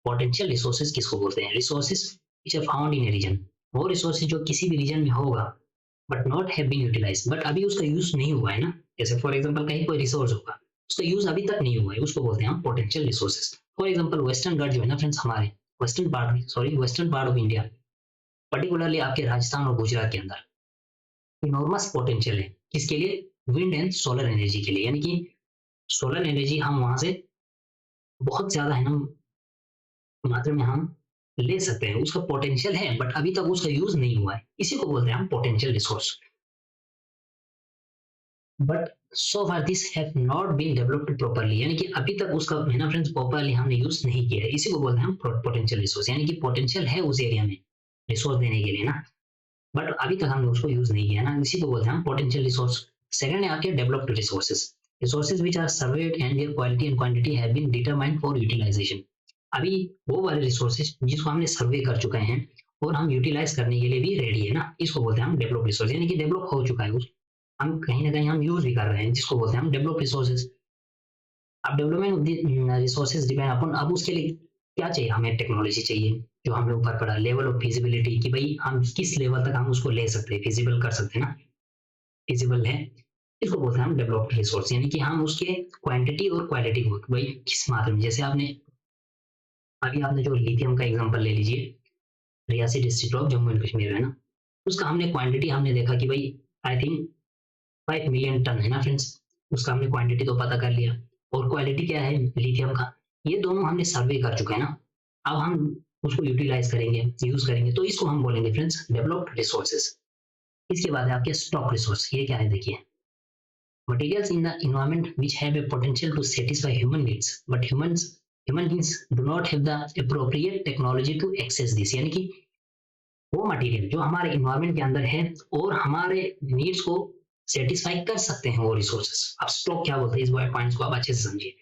S1: पोटेंशियल रिसोर्सेज किसको बोलते हैं, resources which are found in a region, वो रिसोर्सेज जो किसी भी रीजन में होगा but not have been utilized, but अभी उसका यूज नहीं हुआ है ना। जैसे फॉर एग्जांपल कहीं कोई रिसोर्स होगा, उसका यूज अभी तक नहीं हुआ है, उसको बोलते हैं हम potential resources. For example western Ghat जो है ना फ्रेंड्स, हमारे western part of India, particularly आपके राजस्थान और गुजरात के अंदर इनॉर्मस पोटेंशियल है, किसके लिए, विंड एंड सोलर एनर्जी के लिए। यानी कि सोलर एनर्जी हम वहां से बहुत ज्यादा है ना मात्रा में हम ले सकते हैं, उसका पोटेंशियल है, बट अभी तक उसका यूज नहीं हुआ है, इसी को बोलते हैं हम potential resource. But so far this have not been developed properly, यानी कि अभी तक उसका है ना फ्रेंड्स प्रॉपर्ली हमने यूज नहीं किया है, इसी को बोलते हैं हम पोटेंशियल रिसोर्स। यानी कि पोटेंशियल है उस एरिया में रिसोर्स देने के लिए ना, बट अभी तक हमने उसको यूज नहीं किया ना, इसी को बोलते हैं हम पोटेंशियल रिसोर्स। सेकंड है आपके developed resources, resources which are surveyed and their quality and quantity have been determined for utilization. अभी वो वाले रिसोर्सेज जिसको हमने सर्वे कर चुके हैं और हम यूटिलाइज करने के लिए भी रेडी है ना, इसको बोलते हैं हम डेवलप्ड रिसोर्स, यानी कि डेवलप हो चुका है उस, हम कहीं ना कहीं हम यूज भी कर रहे हैं, जिसको बोलते हैं हम डेवलप रिसोर्सेज। अब डेवलपमेंट ऑफ रिसोर्सेज डिपेंड अपन, अब उसके लिए क्या चाहिए, हमें टेक्नोलॉजी चाहिए, जो हमें ऊपर पड़ा लेवल ऑफ फिजिबिलिटी, कि भाई हम किस लेवल तक हम उसको ले सकते हैं, फिजिबल कर सकते हैं ना, फिजिबल है, इसको बोलते हैं हम डेवलप्ड रिसोर्स। यानी कि हम उसके क्वांटिटी और क्वालिटी को भाई किस मात्रा में, जैसे अभी आपने जो लिथियम का एग्जांपल ले लीजिए, Reasi district of Jammu and Kashmir है ना, उसका हमने क्वांटिटी हमने देखा कि भाई आई थिंक 5 मिलियन टन है ना फ्रेंड्स, उसका हमने क्वांटिटी तो पता कर लिया, और क्वालिटी क्या है लिथियम का, ये दोनों हमने सर्वे कर चुके हैं ना। अब हम उसको यूटिलाइज करेंगे, यूज करेंगे, तो इसको हम बोलेंगे फ्रेंड्स डेवलप्ड रिसोर्सेज। इसके बाद है आपके स्टॉक रिसोर्स, ये क्या है देखिए, materials in the environment which have a potential to satisfy human needs but human beings do not have the appropriate technology to access this, यानी कि वो मटेरियल जो हमारे इन्वायरमेंट के अंदर है और हमारे नीड्स को सेटिस्फाई कर सकते हैं वो रिसोर्सेस। अब स्टॉक क्या बोलते हैं, इस पॉइंट्स को आप अच्छे से समझिए।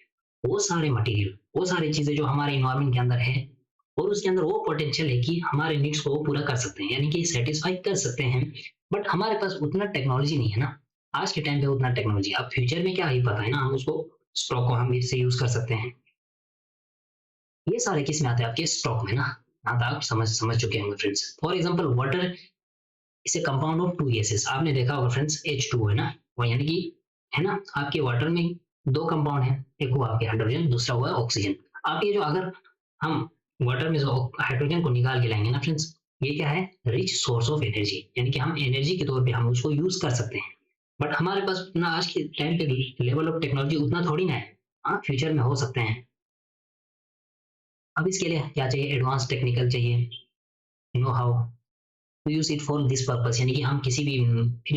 S1: वो सारे मटेरियल, वो सारी चीजें जो हमारे इन्वायरमेंट के अंदर है और उसके अंदर वो पोटेंशियल है कि हमारे नीड्स को वो पूरा कर सकते हैं, यानी कि सेटिस्फाई कर सकते हैं। बट हमारे पास उतना टेक्नोलॉजी नहीं है ना आज के टाइम पे, उतना टेक्नोलॉजी। अब फ्यूचर में क्या ही पता है ना, हम उसको स्टॉक को हम इससे यूज कर सकते हैं। ये सारे किस में आते हैं, आपके स्टॉक में ना। हाँ तो आप समझ समझ चुके होंगे फ्रेंड्स। फॉर एग्जाम्पल वाटर इसे कंपाउंड ऑफ टू गैसेस, आपने देखा होगा फ्रेंड्स, H2O है ना, वो यानी कि है ना, आपके वाटर में दो कंपाउंड है, एक हुआ आपके हाइड्रोजन, दूसरा हुआ ऑक्सीजन। आप ये जो अगर हम वाटर में जो हाइड्रोजन को निकाल के लाएंगे ना फ्रेंड्स, ये क्या है, रिच सोर्स ऑफ एनर्जी, यानी कि हम एनर्जी के तौर पे हम उसको यूज कर सकते हैं। बट हमारे पास उतना आज के टाइम पे लेवल ऑफ टेक्नोलॉजी उतना थोड़ी ना है। हाँ फ्यूचर में हो सकते हैं। अब इसके लिए क्या चाहिए, एडवांस टेक्निकल चाहिए, know how to use it for this purpose, यानी कि हम किसी भी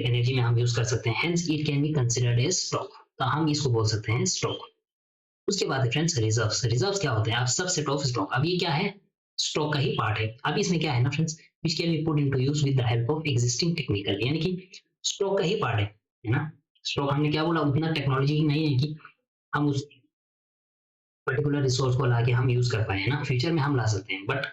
S1: एनर्जी में हम यूज कर सकते हैं। Hence it can be considered as stock, तो हम इसको बोल सकते हैं स्टॉक। उसके बाद है फ्रेंड्स रिजर्व्स। रिजर्व्स क्या होते हैं, आप सबसेट ऑफ स्टॉक। अब ये क्या है, स्टॉक का ही पार्ट है। अब इसमें क्या है ना friends, which can B put into use with the help of existing technical, यानी कि स्टॉक का ही पार्ट है ना। स्टॉक हमने क्या बोला, उतना टेक्नोलॉजी नहीं है कि हम उस पर्टिकुलर रिसोर्स को लाके हम यूज कर पाए, है ना। फ्यूचर में हम ला सकते हैं, बट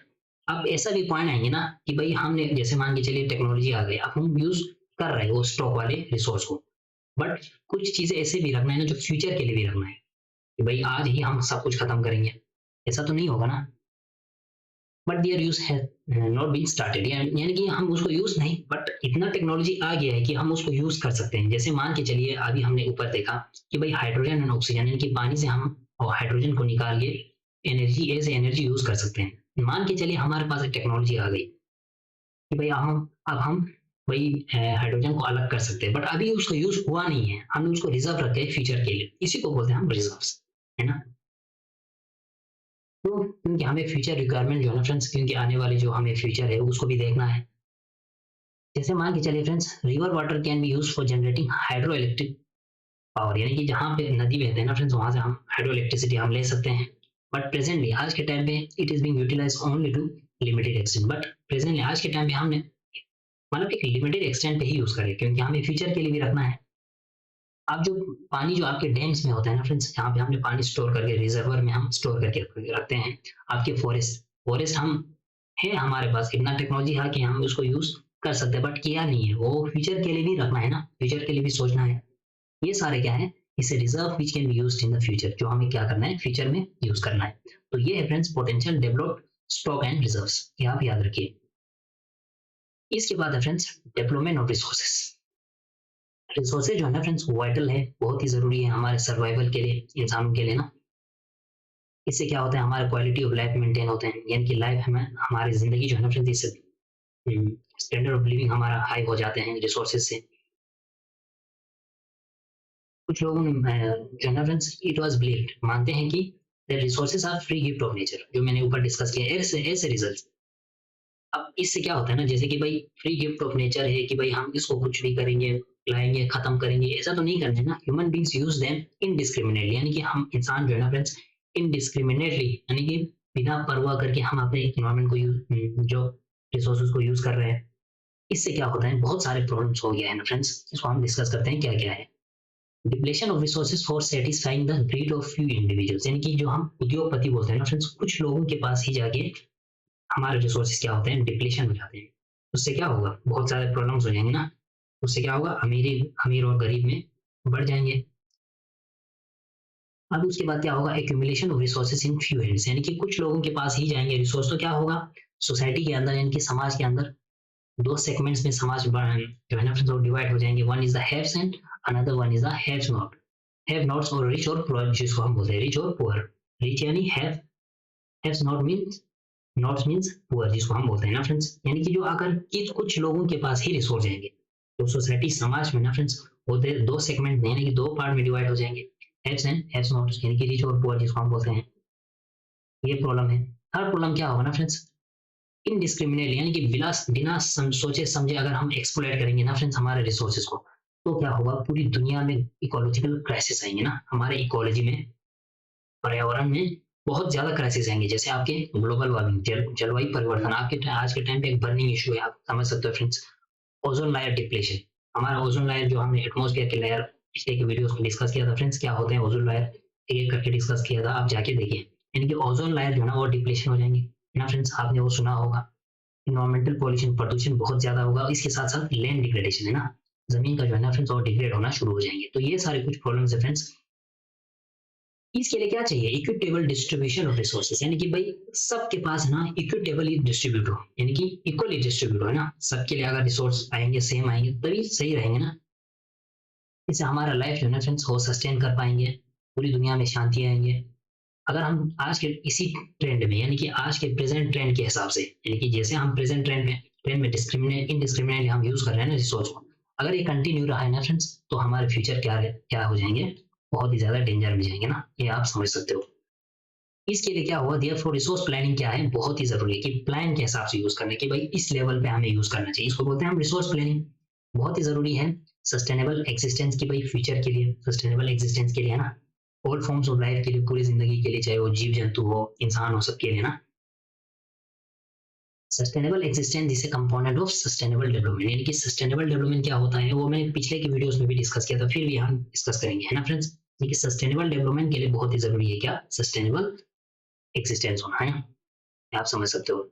S1: अब ऐसा भी पॉइंट आएंगे ना कि भाई हमने जैसे मान के चलिए टेक्नोलॉजी आ गई, अब हम यूज कर रहे हैं वो स्टॉक वाले रिसोर्स को, बट कुछ चीजें ऐसे भी रखना है ना जो फ्यूचर के लिए भी रखना है, कि भाई आज ही हम सब कुछ खत्म करेंगे, ऐसा तो नहीं होगा ना। बट दियर यूज है नॉट बीन स्टार्टेड, यानी कि हम उसको यूज नहीं, बट इतना टेक्नोलॉजी आ गया है कि हम उसको यूज कर सकते हैं। जैसे मान के चलिए अभी हमने ऊपर देखा कि भाई हाइड्रोजन एंड ऑक्सीजन, यानी कि पानी से हम हाइड्रोजन को निकाल के एनर्जी एज एनर्जी यूज कर सकते हैं। मान के चलिए हमारे पास एक टेक्नोलॉजी आ गई कि भाई अब हम भाई हाइड्रोजन को अलग कर सकते हैं, बट अभी उसका यूज हुआ नहीं है, हमने उसको रिजर्व रखे हैं फ्यूचर के लिए, इसी को बोलते हैं हम रिजर्व्स, है ना। तो क्योंकि हमें फ्यूचर रिक्वायरमेंट जो है ना फ्रेंड्स, क्योंकि आने वाले जो हमें फ्यूचर है उसको भी देखना है। जैसे मान के चलिए friends, river water can be use for generating hydro electric power, यानी कि जहाँ पे नदी बहते हैं ना फ्रेंड्स, वहां से हम हाइड्रो इलेक्ट्रिसिटी हम ले सकते हैं। बट प्रेजेंटली आज के टाइम पे it is being utilized only to limited extent, but presently आज के टाइम पे हमने मतलब एक लिमिटेड एक्सटेंट पे ही यूज करें, क्योंकि हमें फ्यूचर के लिए भी रखना है। आप जो पानी जो आपके डैम्स में होता है ना फ्रेंड्स, जहाँ पे हमने पानी स्टोर करके रिजर्वर में हम स्टोर करके रखते हैं। आपके फॉरेस्ट फॉरेस्ट हम है हमारे पास इतना टेक्नोलॉजी है कि हम उसको यूज कर सकते हैं, बट किया नहीं है, वो फ्यूचर के लिए भी रखना है ना, फ्यूचर के लिए भी सोचना है। ये सारे क्या है, इसे reserve which can be used in the future, जो हमें क्या करना है फ्यूचर में यूज करना है। तो ये है friends potential developed stock and reserves, ये आप याद रखिए। इसके बाद है friends development of resources. Resources जो है ना फ्रेंड्स वाइटल है, बहुत ही जरूरी है हमारे सर्वाइवल के लिए, इंसानों के लिए ना। इससे क्या होता है, हमारे क्वालिटी ऑफ लाइफ मेंटेन होते हैं, यानी कि लाइफ हमें हमारी जिंदगी जो है ना फ्रेंड्स, इससे स्टैंडर्ड ऑफ लिविंग हमारा हाई हो जाते हैं रिसोर्सेज से। कुछ लोगों ने जो है ना फ्रेंड्स, इट वाज बिलीव्ड, मानते हैं कि the resources are free gift of nature, जो मैंने ऊपर डिस्कस किया ऐसे रिजल्ट। अब इससे क्या होता है ना, जैसे कि भाई फ्री गिफ्ट ऑफ नेचर है कि भाई हम इसको कुछ भी करेंगे, लाएंगे, खत्म करेंगे, ऐसा तो नहीं करना है ना। Human beings use them indiscriminately, यानी कि हम इंसान जो है ना फ्रेंड्स इनडिस्क्रिमिनेटली, यानी कि बिना परवाह करके हम अपने इन्वायरमेंट को जो रिसोर्सेज को यूज कर रहे हैं। इससे क्या होता है, बहुत सारे प्रॉब्लम्स हो गया है ना फ्रेंड्स, इसको हम डिस्कस करते हैं क्या क्या है। Depletion of resources for satisfying the greed of few individuals, यानी कि जो हम उद्योगपति बोलते हैं ना फ्रेंड्स, कुछ लोगों के पास ही जाके हमारे रिसोर्सेज क्या होते हैं, डिप्लेशन हो जाते हैं। उससे क्या होगा, बहुत सारे प्रॉब्लम्स हो जाएंगे ना। उससे क्या होगा, अमीर और गरीब में बढ़ जाएंगे। अब उसके बाद क्या होगा, accumulation of resources in few hands, यानी कि कुछ लोगों के पास ही जाएंगे रिसोर्स, तो क्या होगा, सोसाइटी के अंदर यानी कि समाज के अंदर दो सेगमेंट्स में समाज जो है ना फ्रेंड्स वो डिवाइड हो जाएंगे। One is the haves and another one is the haves not. Have nots और रिच और पुअर, जिसको हम बोलते हैं रिच और पुअर। रिच यानी haves not means, nots means poor, जिसको हम बोलते हैं ना फ्रेंड्स, यानी कि जो अगर कुछ लोगों के पास ही रिसोर्स जाएंगे, तो सोसाइटी समाज में ना फ्रेंड्स वो दो सेगमेंट में यानी कि दो पार्ट में डिवाइड हो जाएंगे, हैव्स एंड हैव्स नॉट, यानी कि रिच और पुअर, जिसको हम बोलते हैं। ये प्रॉब्लम है। थर्ड प्रॉब्लम क्या होगा ना फ्रेंड्स, इनडिस्क्रिमिनेटली, यानी कि बिना सोचे समझे अगर हम एक्सप्लॉइट करेंगे ना फ्रेंड्स हमारे रिसोर्सेज को, तो क्या होगा, पूरी दुनिया में इकोलॉजिकल क्राइसिस आएंगे ना, हमारे इकोलॉजी में, पर्यावरण में बहुत ज्यादा क्राइसिस आएंगे। जैसे आपके ग्लोबल वार्मिंग, जलवायु परिवर्तन, आपके आज के टाइम पे एक बर्निंग इशू है, आप समझ सकते हो फ्रेंड्स। ओजोन लेयर डिप्लेशन, हमारा ओजोन लेयर जो हमने एटमॉस्फेयर के लेयर पिछले के वीडियोस में डिस्कस किया था फ्रेंड्स, क्या होते हैं ओजोन लेयर, एक एक करके डिस्कस किया था, आप जाके देखिए। यानी कि ओजोन लेयर जो है ना वो डिप्लीशन हो जाएंगे, है ना फ्रेंड्स, आपने वो सुना होगा। इन्वायरमेंटल पॉल्यूशन, प्रदूषण बहुत ज्यादा होगा, इसके साथ साथ लैंड डिग्रेडेशन, है ना, जमीन का जो है ना फ्रेंड्स वो डिग्रेड होना शुरू हो जाएंगे। तो ये सारे कुछ प्रॉब्लम्स है फ्रेंड्स। इसके लिए क्या चाहिए, इक्विटेबल डिस्ट्रीब्यूशन ऑफ रिसोर्सेस, यानी कि भाई सबके पास है ना इक्विटेबली डिस्ट्रीब्यूट हो, यानी कि इक्वली डिस्ट्रीब्यूट हो, है ना, सबके लिए अगर रिसोर्स आएंगे सेम आएंगे तभी सही रहेंगे ना। इससे हमारा लाइफ जो है ना फ्रेंड्स वो सस्टेन कर पाएंगे, पूरी दुनिया में शांति आएंगे। अगर हम आज के इसी ट्रेंड में, यानी कि आज के प्रेजेंट ट्रेंड के हिसाब से, यानी कि जैसे हम प्रेजेंट ट्रेंड में डिस्क्रिमिनेट इनडिस्क्रिमिनेटली हम यूज कर रहे हैं ना रिसोर्स को, अगर ये कंटिन्यू रहा है ना फ्रेंड्स, तो हमारे फ्यूचर क्या क्या हो जाएंगे, बहुत ही ज्यादा डेंजर में जाएंगे ना, ये आप समझ सकते हो। इसके लिए क्या हुआ, देयरफॉर रिसोर्स प्लानिंग क्या है, बहुत ही जरूरी है कि प्लान के हिसाब से यूज करने की, भाई इस लेवल पे हमें यूज करना चाहिए, इसको बोलते हैं हम रिसोर्स प्लानिंग। बहुत ही जरूरी है सस्टेनेबल एक्सिस्टेंस की, भाई फ्यूचर के लिए, सस्टेनेबल एक्सिस्टेंस के लिए, है ना, ऑल फॉर्म्स ऑफ लाइफ के लिए, पूरी जिंदगी के लिए, चाहे वो जीव जंतु हो, इंसान हो, सबके लिए ना। Sustainable existence is a component of sustainable development, यानी कि सस्टेनेबल डेवलपमेंट क्या होता है वो मैंने पिछले के वीडियोस में भी डिस्कस किया था, फिर भी हम डिस्कस करेंगे, है ना फ्रेंड्स। यानी कि सस्टेनेबल डेवलपमेंट के लिए बहुत ही जरूरी है क्या, सस्टेनेबल एक्सिस्टेंस होना, है ना, आप समझ सकते हो।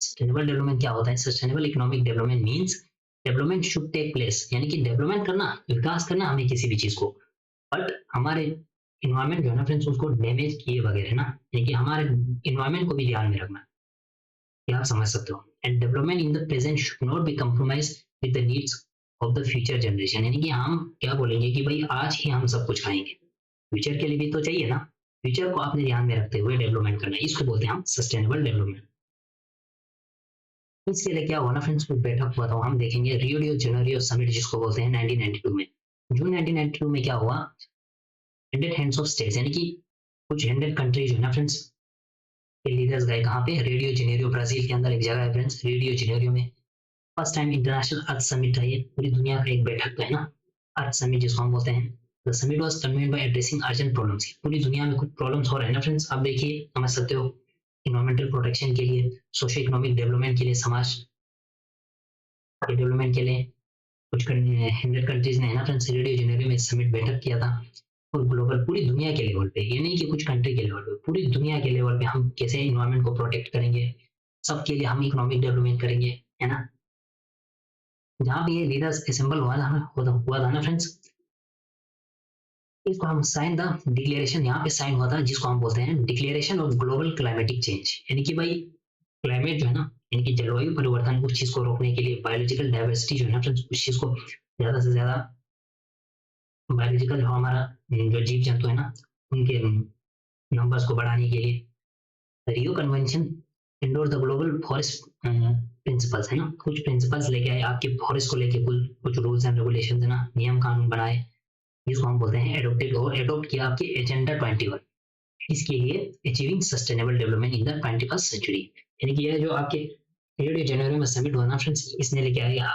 S1: सस्टेनेबल डेवलपमेंट क्या होता है, sustainable economic development means development should take place, यानी कि डेवलपमेंट करना, विकास करना हमें किसी भी चीज को, बट हमारे इन्वायरमेंट जो है ना फ्रेंड्स उसको डैमेज किए बगैर ना, यानी कि हमारे इन्वायरमेंट को भी ध्यान में रखना, ये आप समझ सकते हो। And development in the present should not be compromise with the needs of the future generation, यानी कि हम क्या बोलेंगे कि भाई आज ही हम सब कुछ खाएंगे, फ्यूचर के लिए भी तो चाहिए ना, फ्यूचर को आपने ध्यान में रखते हुए डेवलपमेंट करना, इसको बोलते हैं हम सस्टेनेबल डेवलपमेंट। इसके लिए क्या हुआ ना फ्रेंड्स, कुछ बैठक हुआ था, हम देखेंगे रियो डी जेनेरियो समिट जिसको बोलते हैं 1992 में। जून 1992 में क्या हुआ, 100 ऑफ स्टेट्स, यानी कि कुछ 100 कंट्रीज है ना फ्रेंड्स के लीडर्स गए कहाँ पे, रेडियो जेनेरियो, ब्राजील के अंदर एक जगह है फ्रेंड्स, रेडियो जेनेरियो में। फर्स्ट टाइम इंटरनेशनल अर्थ समिट था ये, पूरी दुनिया का एक बैठक है ना, अर्थ समिट जिसको हम बोलते हैं। The summit was convened by addressing urgent problems, पूरी दुनिया में कुछ प्रॉब्लम्स हो रहे हैं ना फ्रेंड्स, आप देखिए समझ सकते हो, इन्वायरमेंटल प्रोटेक्शन के लिए, सोशियो इकोनॉमिक डेवलपमेंट के लिए, समाज के डेवलपमेंट के लिए, कुछ 100 कंट्रीज ने है ना फ्रेंड्स रेडियो जेनेरियो में समिट बैठक किया था। और ग्लोबल पूरी दुनिया के लेवल पे, ये नहीं कि कुछ कंट्री के लेवल पे, पूरी दुनिया के लेवल पे हम कैसे इन्वायरमेंट को प्रोटेक्ट करेंगे, सबके लिए हम इकोनॉमिक डेवलपमेंट करेंगे, है ना। जहाँ भी ये लीडर्स असेंबल हुआ था ना फ्रेंड्स, इसको हम साइन द डिक्लेरेशन, यहाँ पे साइन हुआ था जिसको हम बोलते हैं declaration of global climatic change, यानी कि भाई क्लाइमेट जो है ना, यानी कि जलवायु परिवर्तन, उस चीज को रोकने के लिए, बायोलॉजिकल डाइवर्सिटी जो है ना फ्रेंड्स, उस चीज को ज्यादा से ज्यादा, बायोलॉजिकल जो हमारा जो जीव जंतु है ना उनके नंबर्स को बढ़ाने के लिए, रियो convention indoor the global forest principles, है ना, कुछ प्रिंसिपल्स लेके आए आपके फॉरेस्ट को लेके, कुछ कुछ रूल्स एंड रेगुलेशन है ना, नियम कानून बनाए, जिसको हम बोलते हैं एडोप्टेड और एडोप्ट किया आपके एजेंडा 21, इसके लिए achieving sustainable development in the 21st century, यानी कि ये जो आपके रियो जनवरी में समिट हुआ ना फ्रेंड्स, इसने लेके आया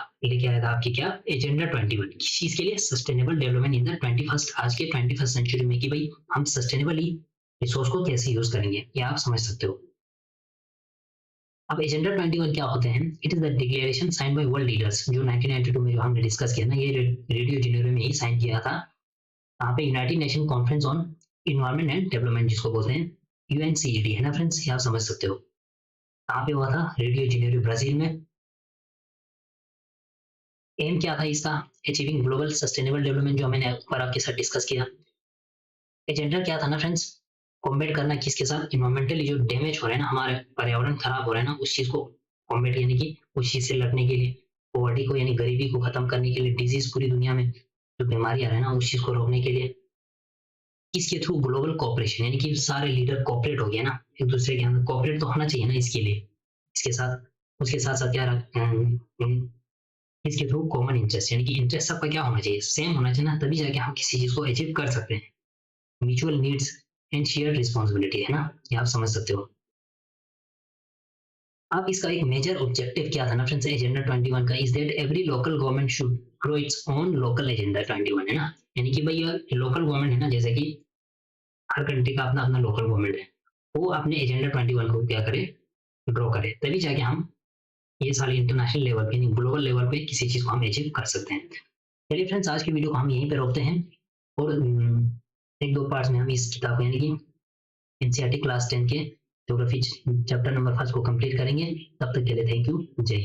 S1: था आपकी क्या, एजेंडा 21, किस चीज के लिए, sustainable development in the 21st, आज के 21st सेंचुरी में, कि भाई हम सस्टेनेबली रिसोर्स को कैसे यूज करेंगे, ये आप समझ सकते हो। अब एजेंडा 21 क्या होते हैं, it is the declaration sign by world leaders, जो 1992 में जो हमने डिस्कस किया ना, ये रेडियो जेनेरो में ही साइन किया था, यहाँ पे United nation conference on environment and development जिसको बोलते हैं यूएनसीईडी, है ना फ्रेंड्स, ये आप समझ सकते हो। कहाँ पे हुआ था, रेडियो जेनेरो ब्राजील में। एम क्या था इसका, अचीविंग ग्लोबल सस्टेनेबल डेवलपमेंट, जो मैंने ऊपर आपके साथ डिस्कस किया। एजेंडा क्या था ना फ्रेंड्स, कॉम्बेट करना किसके साथ, इन्वायरमेंटली जो डैमेज हो रहा है ना, हमारे पर्यावरण खराब हो रहा है ना, उस चीज को कॉम्बेट, यानी कि उस चीज से लड़ने के लिए, पॉवर्टी को यानी गरीबी को खत्म करने के लिए, डिजीज पूरी दुनिया में जो बीमारियां है ना उस चीज को रोकने के लिए, इसके थ्रू ग्लोबल कॉपरेशन, यानी कि सारे लीडर कॉपरेट हो गए ना एक दूसरे के अंदर, कॉपरेट तो होना चाहिए ना इसके लिए, इसके साथ उसके साथ साथ क्या इसके थ्रू कॉमन इंटरेस्ट, यानी कि इंटरेस्ट सबका क्या होना चाहिए, सेम होना चाहिए ना, तभी जाके हम किसी चीज को अचीव कर सकते हैं। Mutual needs and share responsibility, है ना, ये आप समझ सकते हो। अब इसका एक मेजर ऑब्जेक्टिव क्या था ना फ्रेंड्स, एजेंडा 21 का, is that every local government should grow its own local agenda 21, है ना, यानी कि भाई लोकल गवर्नमेंट है ना, जैसे कि हर कंट्री का अपना अपना लोकल गवर्नमेंट है, वो अपने एजेंडा 21 को क्या करे, ड्रॉ करे, तभी जाके हम ये सारे इंटरनेशनल लेवल पे, ग्लोबल लेवल पे किसी चीज़ को हम अचीव कर सकते हैं। चलिए फ्रेंड्स, आज की वीडियो को हम यहीं पे रोकते हैं और एक दो पार्ट्स में हम इस किताब को यानी कि एनसीईआरटी क्लास 10 के ज्योग्राफी चैप्टर नंबर 1 को कंप्लीट करेंगे। तब तक के लिए थैंक यू, जय